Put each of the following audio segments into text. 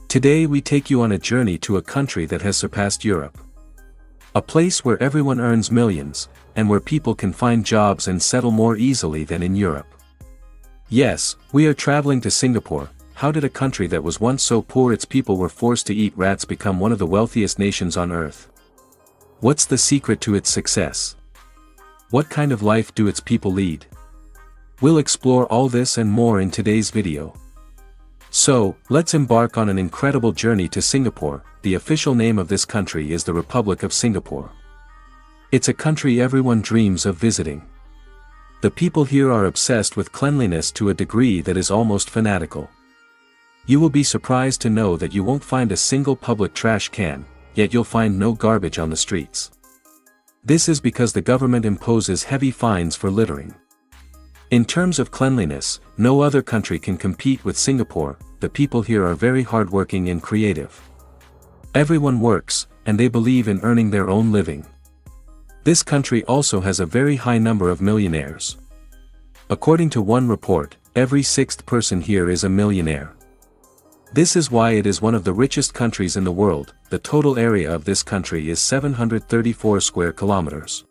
Today we take you on a journey to a country that has surpassed Europe. A place where everyone earns millions, and where people can find jobs and settle more easily than in Europe. Yes, we are traveling to Singapore. How did a country that was once so poor its people were forced to eat rats become one of the wealthiest nations on earth? What's the secret to its success? What kind of life do its people lead? We'll explore all this and more in today's video. So, let's embark on an incredible journey to Singapore. The official name of this country is the Republic of Singapore. It's a country everyone dreams of visiting. The people here are obsessed with cleanliness to a degree that is almost fanatical. You will be surprised to know that you won't find a single public trash can, yet you'll find no garbage on the streets. This is because the government imposes heavy fines for littering. In terms of cleanliness, no other country can compete with Singapore. The people here are very hardworking and creative. Everyone works, and they believe in earning their own living. This country also has a very high number of millionaires. According to one report, every sixth person here is a millionaire. This is why it is one of the richest countries in the world. The total area of this country is 734 square kilometers.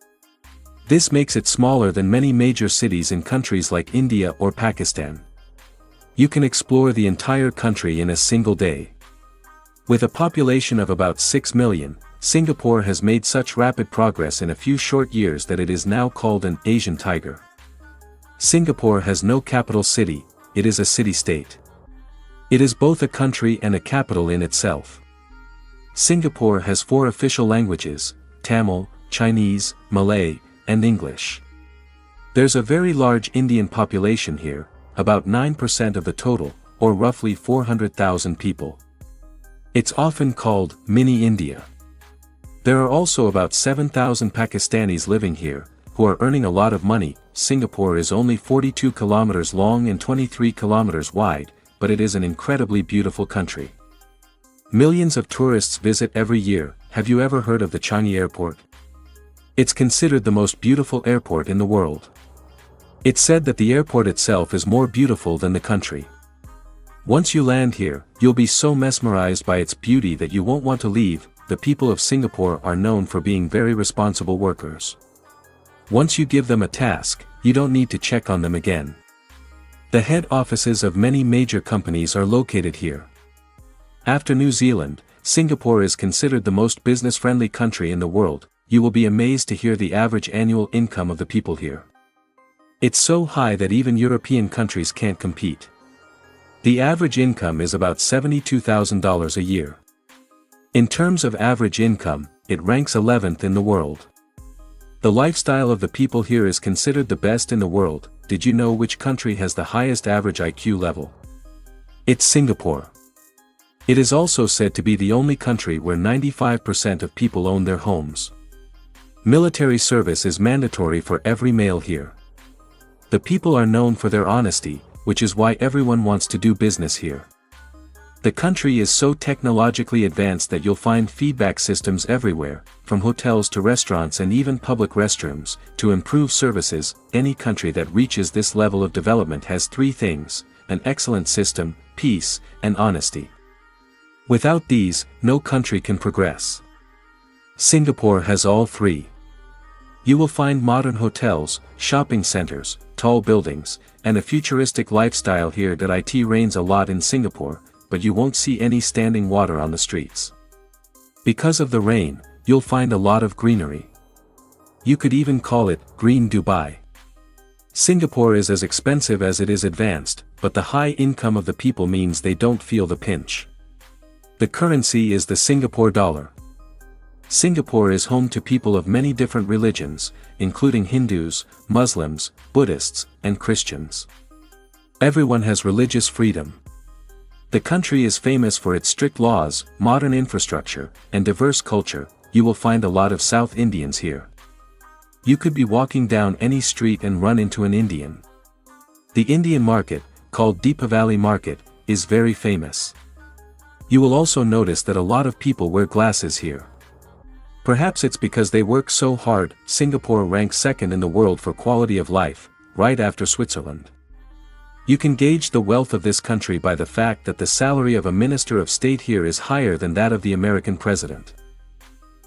This makes it smaller than many major cities in countries like India or Pakistan. You can explore the entire country in a single day. With a population of about 6 million, Singapore has made such rapid progress in a few short years that it is now called an Asian tiger. Singapore has no capital city, it is a city-state. It is both a country and a capital in itself. Singapore has 4 official languages: Tamil, Chinese, Malay, and English. There's a very large Indian population here, about 9% of the total, or roughly 400,000 people. It's often called Mini India. There are also about 7,000 Pakistanis living here, who are earning a lot of money. Singapore is only 42 kilometers long and 23 kilometers wide, but it is an incredibly beautiful country. Millions of tourists visit every year. Have you ever heard of the Changi Airport? It's considered the most beautiful airport in the world. It's said that the airport itself is more beautiful than the country. Once you land here, you'll be so mesmerized by its beauty that you won't want to leave. The people of Singapore are known for being very responsible workers. Once you give them a task, you don't need to check on them again. The head offices of many major companies are located here. After New Zealand, Singapore is considered the most business-friendly country in the world. You will be amazed to hear the average annual income of the people here. It's so high that even European countries can't compete. The average income is about $72,000 a year. In terms of average income, it ranks 11th in the world. The lifestyle of the people here is considered the best in the world. Did you know which country has the highest average IQ level? It's Singapore. It is also said to be the only country where 95% of people own their homes. Military service is mandatory for every male here. The people are known for their honesty, which is why everyone wants to do business here. The country is so technologically advanced that you'll find feedback systems everywhere, from hotels to restaurants and even public restrooms, to improve services. Any country that reaches this level of development has 3 things: an excellent system, peace, and honesty. Without these, no country can progress. Singapore has all 3. You will find modern hotels, shopping centers, tall buildings, and a futuristic lifestyle here. It rains a lot in Singapore, but you won't see any standing water on the streets. Because of the rain, you'll find a lot of greenery. You could even call it Green Dubai. Singapore is as expensive as it is advanced, but the high income of the people means they don't feel the pinch. The currency is the Singapore dollar. Singapore is home to people of many different religions, including Hindus, Muslims, Buddhists, and Christians. Everyone has religious freedom. The country is famous for its strict laws, modern infrastructure, and diverse culture. You will find a lot of South Indians here. You could be walking down any street and run into an Indian. The Indian market, called Deepavali Market, is very famous. You will also notice that a lot of people wear glasses here. Perhaps it's because they work so hard. Singapore ranks second in the world for quality of life, right after Switzerland. You can gauge the wealth of this country by the fact that the salary of a minister of state here is higher than that of the American president.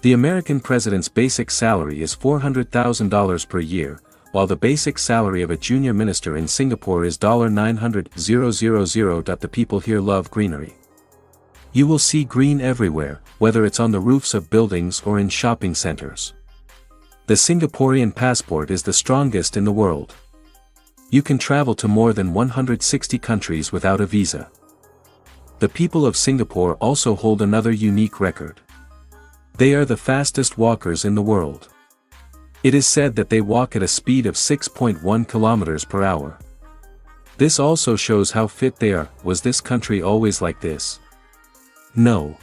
The American president's basic salary is $400,000 per year, while the basic salary of a junior minister in Singapore is $900,000. The people here love greenery. You will see green everywhere, whether it's on the roofs of buildings or in shopping centers. The Singaporean passport is the strongest in the world. You can travel to more than 160 countries without a visa. The people of Singapore also hold another unique record. They are the fastest walkers in the world. It is said that they walk at a speed of 6.1 kilometers per hour. This also shows how fit they are. Was this country always like this? No.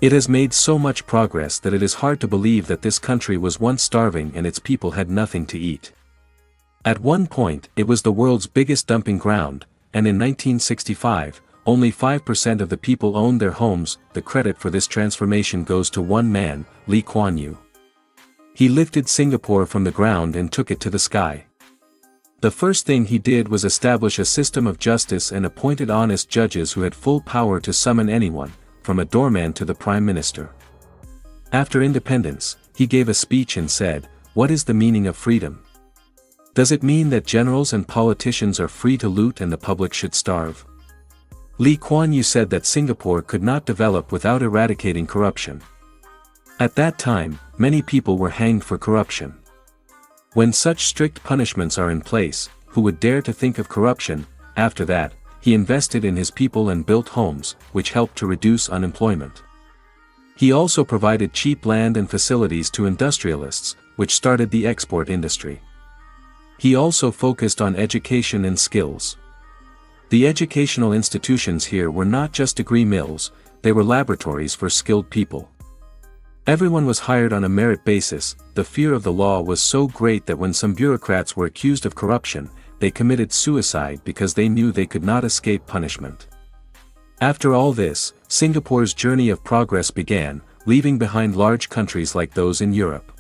It has made so much progress that it is hard to believe that this country was once starving and its people had nothing to eat. At one point, it was the world's biggest dumping ground, and in 1965, only 5% of the people owned their homes. The credit for this transformation goes to one man, Lee Kuan Yew. He lifted Singapore from the ground and took it to the sky. The first thing he did was establish a system of justice and appointed honest judges who had full power to summon anyone, from a doorman to the Prime Minister. After independence, he gave a speech and said, "What is the meaning of freedom? Does it mean that generals and politicians are free to loot and the public should starve?" Lee Kuan Yew said that Singapore could not develop without eradicating corruption. At that time, many people were hanged for corruption. When such strict punishments are in place, who would dare to think of corruption? After that, he invested in his people and built homes, which helped to reduce unemployment. He also provided cheap land and facilities to industrialists, which started the export industry. He also focused on education and skills. The educational institutions here were not just degree mills, they were laboratories for skilled people. Everyone was hired on a merit basis. The fear of the law was so great that when some bureaucrats were accused of corruption, they committed suicide because they knew they could not escape punishment. After all this, Singapore's journey of progress began, leaving behind large countries like those in Europe.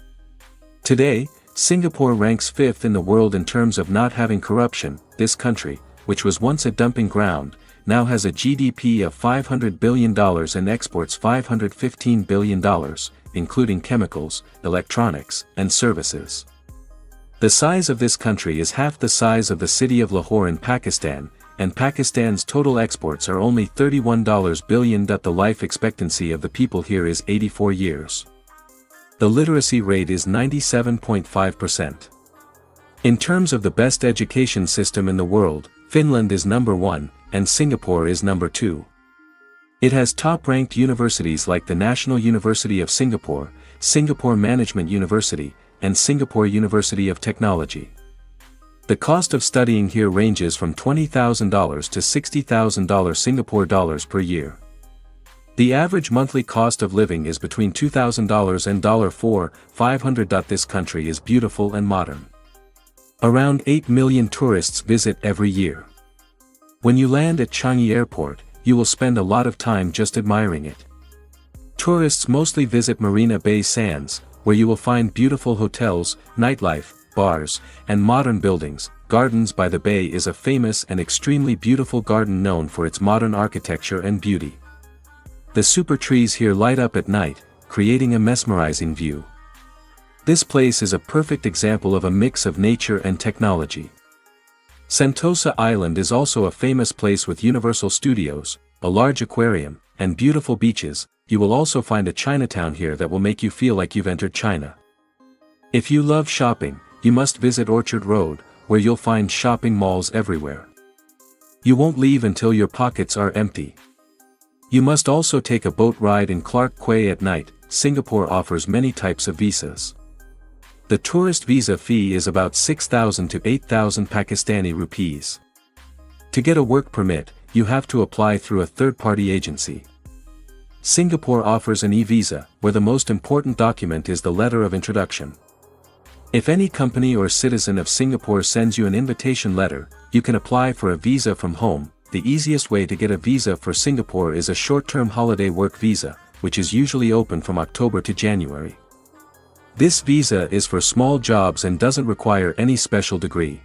Today, Singapore ranks 5th in the world in terms of not having corruption. This country, which was once a dumping ground, now has a GDP of $500 billion and exports $515 billion, including chemicals, electronics, and services. The size of this country is half the size of the city of Lahore in Pakistan, and Pakistan's total exports are only $31 billion. The life expectancy of the people here is 84 years. The literacy rate is 97.5%. In terms of the best education system in the world, Finland is number 1, and Singapore is number 2. It has top-ranked universities like the National University of Singapore, Singapore Management University, and Singapore University of Technology. The cost of studying here ranges from $20,000 to $60,000 Singapore dollars per year. The average monthly cost of living is between $2,000 and $4,500. This country is beautiful and modern. Around 8 million tourists visit every year. When you land at Changi Airport, you will spend a lot of time just admiring it. Tourists mostly visit Marina Bay Sands, where you will find beautiful hotels, nightlife, bars, and modern buildings. Gardens by the Bay is a famous and extremely beautiful garden known for its modern architecture and beauty. The super trees here light up at night, creating a mesmerizing view. This place is a perfect example of a mix of nature and technology. Sentosa Island is also a famous place with Universal Studios, a large aquarium, and beautiful beaches. You will also find a Chinatown here that will make you feel like you've entered China. If you love shopping, you must visit Orchard Road, where you'll find shopping malls everywhere. You won't leave until your pockets are empty. You must also take a boat ride in Clark Quay at night. Singapore offers many types of visas. The tourist visa fee is about 6,000 to 8,000 Pakistani rupees. To get a work permit, you have to apply through a third-party agency. Singapore offers an e-visa, where the most important document is the letter of introduction. If any company or citizen of Singapore sends you an invitation letter, you can apply for a visa from home. The easiest way to get a visa for Singapore is a short-term holiday work visa. which is usually open from October to January. This visa is for small jobs and doesn't require any special degree.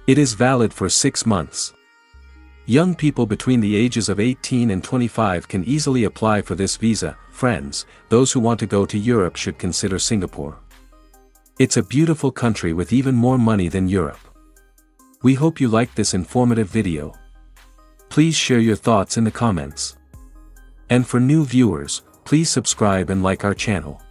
It is valid for 6 months. Young people between the ages of 18 and 25 can easily apply for this visa. Friends, those who want to go to Europe should consider Singapore. It's a beautiful country with even more money than Europe. We hope you liked this informative video. Please share your thoughts in the comments. And for new viewers, please subscribe and like our channel.